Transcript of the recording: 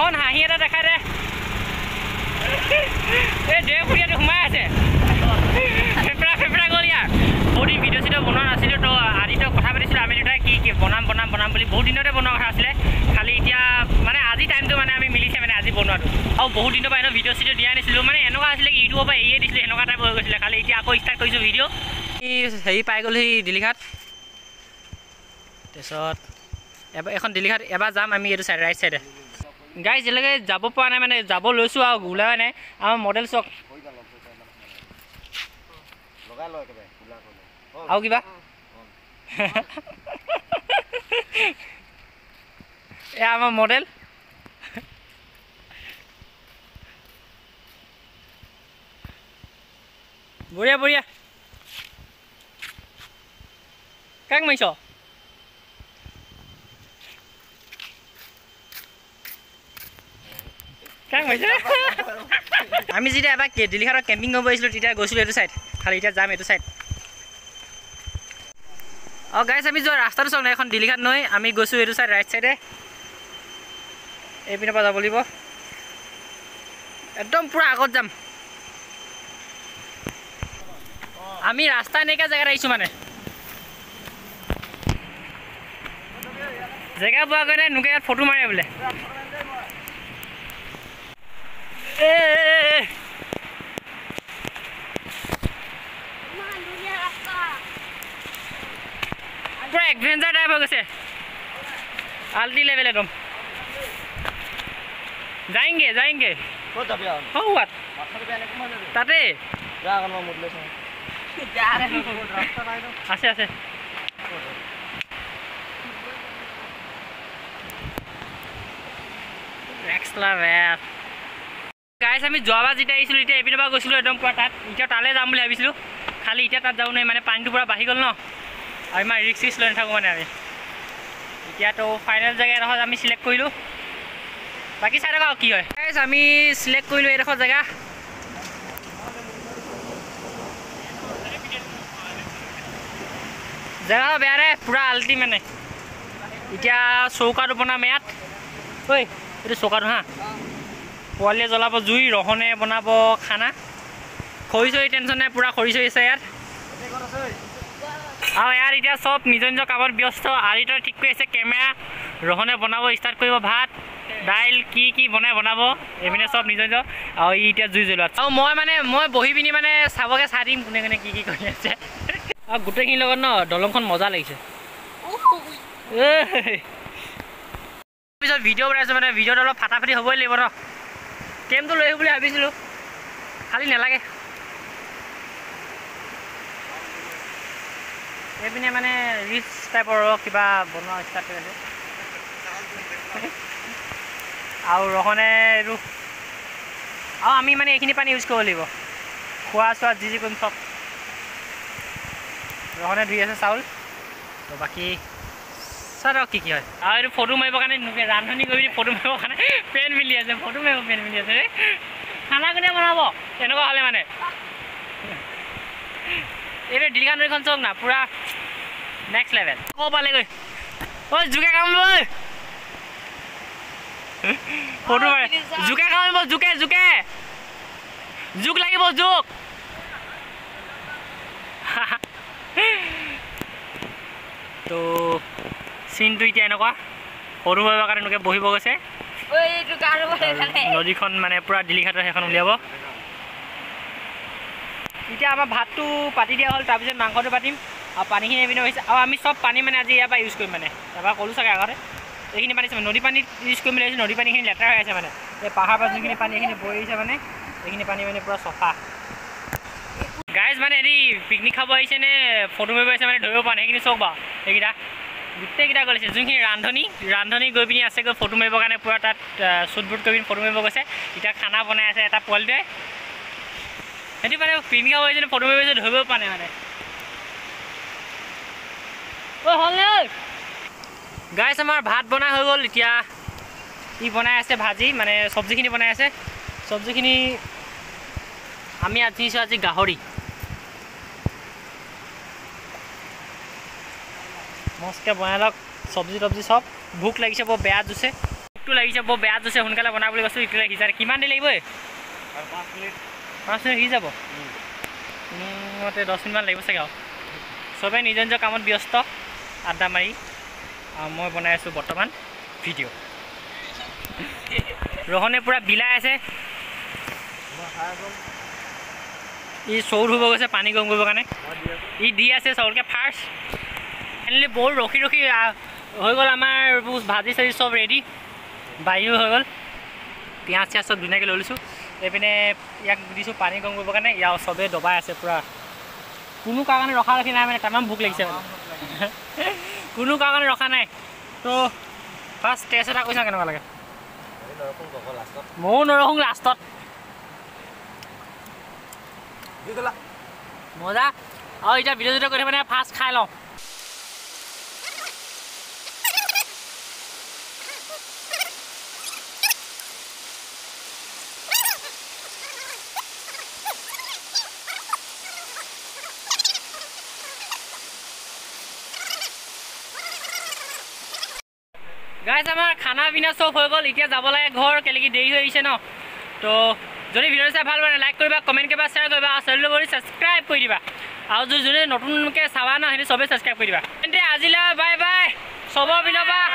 এখন হাঁহি এটা দেখাই দে এই দেহ ফুৰিয়াটো সোমাই আছে ফেফৰা গ'ল ইয়াৰ বহুত দিন ভিডিঅ' চিডিঅ' বনোৱা নাছিলোঁ তো আদিতো কথা পাতিছিলোঁ আমি দুটাই কি বনাম বুলি বহুত দিনতে বনোৱা কথা আছিলে খালি এতিয়া মানে আজি টাইমটো মানে আমি মিলিছে মানে আজি বনোৱাটো আৰু বহুত দিনৰ পৰা এনেও ভিডিঅ' চিডিঅ' দিয়া নাছিলোঁ মানে এনেকুৱা আছিলে কি ইউটিউবৰ পৰা এৰিয়ে দিছিলোঁ এনেকুৱা টাইপ হৈ গৈছিলে খালি এতিয়া আকৌ ষ্টাৰ্ট কৰিছোঁ ভিডিঅ' হেৰি পাই গ'লহি দিলীঘাট তাৰপিছত এখন দিলীঘাট এবাৰ যাম আমি এইটো চাইড ৰাইট চাইডে গাইজ যেতিয়ালৈকে যাব পৰা নাই মানে যাব লৈছোঁ আৰু ওলোৱা নাই আমাৰ মডেল চক আৰু কিবা এয়া আমাৰ মডেল বঢ়িয়া বঢ়িয়া কাক মাৰিছ আমি যেতিয়া এবাৰ দিলীঘাটত কেম্পিং কৰিব আহিছিলোঁ তেতিয়া গৈছিলোঁ এইটো চাইড খালি এতিয়া যাম এইটো চাইড অঁ গাইজ আমি যোৱা ৰাস্তাটো চাওঁ নাই এখন দিলীঘাট নৈ আমি গৈছোঁ এইটো চাইড ৰাইট চাইডে এইপিনৰ পৰা যাব লাগিব একদম পূৰা আগত যাম আমি ৰাস্তা এনেকৈ জেগাত আহিছোঁ মানে জেগা পোৱা গৈ নাই নোকে ইয়াত ফটো মাৰে বোলে পুৰা এডভেঞ্চাৰ টাইপ হৈ গৈছে আল্টি লেভেল একদম যায়গে তাতে আছে গাইজ আমি যোৱাবাৰ যেতিয়া আহিছিলোঁ এতিয়া এইপিনৰ পৰা গৈছিলোঁ একদম পুৰা তাত এতিয়া তালৈ যাম বুলি ভাবিছিলোঁ খালি এতিয়া তাত যাব নোৱাৰি মানে পানীটো পুৰা বাঢ়ি গ'ল ন আৰু ইমান ৰিক্স লৈ নাথাকোঁ মানে আমি এতিয়াতো ফাইনেল জেগা এডোখৰ আমি চিলেক্ট কৰিলোঁ বাকী চাই থাকা কি হয় গাইজ আমি চিলেক্ট কৰিলোঁ এইডোখৰ জেগা জেগা বেয়া দে পুৰা আল্টি মানে এতিয়া চৌকাটো বনাম ইয়াত ঐ এইটো চৌকাটো হা পোৱালীয়ে জ্বলাব জুই ৰহনে বনাব খানা খৰি চৰি টেনশ্যন নাই পুৰা খৰি চৰি আছে ইয়াত আৰু ইয়াত এতিয়া চব নিজৰ নিজৰ কামত ব্যস্ত আদিত্য ঠিক কৰি আছে কেমেৰা ৰহনে বনাব ষ্টাৰ্ট কৰিব ভাত দাইল কি বনাব এইপিনে চব নিজৰ আৰু ই এতিয়া জুই জ্বলোৱাত আৰু মই বহি পিনি মানে চাবকৈ চাই দিম কোনে কি কৰি আছে আৰু গোটেইখিনিৰ লগত ন দলংখন মজা লাগিছে পিছত ভিডিঅ' বনাইছোঁ মানে ভিডিঅ'টো অলপ ফাটাফাটি হ'বই লাগিব ন কেমটো লৈ আহিব বুলি ভাবিছিলোঁ খালি নালাগে এইপিনে মানে ৰিচ টাইপৰ কিবা বনোৱা ষ্টাৰ্ট কৰি আছে আৰু ৰহনে এইটো আৰু আমি মানে এইখিনি পানী ইউজ কৰিব লাগিব খোৱা চোৱা যি কৰিম চব ৰহনে ধুই আছে চাউল তো বাকী চাওক কি হয় আৰু এইটো ফটো মাৰিবৰ কাৰণে ৰান্ধনি কৰি ফটো মাৰিবৰ কাৰণে পেন মিলি আছে ফটো মাৰিব পেন মিলি আছে খানা কোনে বনাব তেনেকুৱা হ'লে মানে এইটো দিলীঘাট নৈখন চাওক না পুৰা নেক্সট লেভেল ক'ব পালেগৈ ঐ জোকে কামিব ফটো মাৰে জোকে কামিব জোক লাগিব জোক তো চিনটো এতিয়া এনেকুৱা সৰু হ'বৰ কাৰণে এনেকৈ বহিব গৈছে নদীখন মানে পুৰা দিলীঘাটত সেইখন উলিয়াব এতিয়া আমাৰ ভাতটো পাতি দিয়া হ'ল তাৰপিছত মাংসটো পাতিম আৰু পানীখিনি এইপিনে হৈছে আৰু আমি চব পানী মানে আজি ইয়াৰ পৰা ইউজ কৰিম মানে এবাৰ ক'লোঁ চাগে আগতে এইখিনি পানী নদী পানী ইউজ কৰিম বুলি ভাবিছোঁ নদী পানীখিনি লেতেৰা হৈ আছে মানে এই পাহাৰ পৰা যোনখিনি পানী এইখিনি বৈ আহিছে মানে এইখিনি পানী মানে পুৰা চফা গাইজ মানে এদি পিকনিক খাব আহিছে নে ফটো মাৰিব আহিছে মানে ধৰিব পৰা নাই সেইখিনি চাওক বাৰু এইকেইটা গোটেইকেইটা গৈছে যোনখিনি ৰান্ধনি গৈ পিনি আছে গৈ ফটো মাৰিবৰ কাৰণে পুৰা তাত শ্বুট বুট কৰি পিনি ফটো মাৰিব গৈছে এতিয়া খানা বনাই আছে এটা পোৱালিটোৱে সেইটো মানে পিকনিক খাব আহিছে ফটো মাৰিব আহিছে ধৰিব পৰা নাই মানে গাইজ আমাৰ ভাত বনাই হৈ গ'ল এতিয়া ই বনাই আছে ভাজি মানে চব্জিখিনি বনাই আছে চব্জিখিনি আমি আনিছোঁ আজি গাহৰি মস্কে বনাই লওক চব্জি তব্জি সব ভোক লাগিছে বৰ বেয়া জুছে ভোকটো লাগিছে বৰ বেয়া হৈছে সোনকালে বনা বুলি কৈছোঁ ইটোলৈ সিজাৰে কিমান দেৰি লাগিব 5 মিনিট সিজি যাব মতে 10 মিনিটমান লাগিব চাগে আৰু চবে নিজৰ নিজৰ কামত ব্যস্ত আড্ডা মাৰি মই বনাই আছোঁ বৰ্তমান ভিডিঅ' ৰহনে পূৰা বিলাই আছে ই চৌৰ হ'ব গৈছে পানী গৰম কৰিবৰ কাৰণে ই দি আছে চাউলকৈ ফাৰ্ষ্ট ফাইনেলি বহুত ৰখি হৈ গ'ল আমাৰ ভাজি চাজি চব ৰেডি বায়ু হৈ গ'ল পিঁয়াজ চিয়াজ চব ধুনীয়াকৈ লৈ লৈছোঁ এইপিনে ইয়াক দিছোঁ পানী গৰম কৰিবৰ কাৰণে ইয়াৰ চবেই দবাই আছে পূৰা কোনো কাৰণে ৰখা ৰখি নাই মানে তামাম ভোক লাগিছে মানে কোনো কাৰণে ৰখা নাই তো ফাৰ্ষ্ট টেষ্ট এটা কৈছা কেনেকুৱা লাগে ময়ো নৰখোঁ লাষ্টত মজা আৰু এতিয়া ভিডিঅ' চিডিঅ' কৰি মানে ফাৰ্ষ্ট খাই লওঁ গাইজ আমাৰ খানা পিনা চব হৈ গ'ল এতিয়া যাব লাগে ঘৰ কেলেকি দেৰি হৈ আহিছে ন তো যদি ভিডিঅ' চাই ভাল পালে লাইক কৰিবা কমেণ্ট কৰিবা শ্বেয়াৰ কৰিবা আৰু চেনেলটো কৰি ছাবস্ক্ৰাইব কৰি দিবা আৰু যদি নতুনকৈ চাবা ন সেইটো চবেই ছাবস্ক্ৰাইব কৰি দিবা তেন্তে আজিলৈ বাই বাই চবৰ পিনৰ পৰা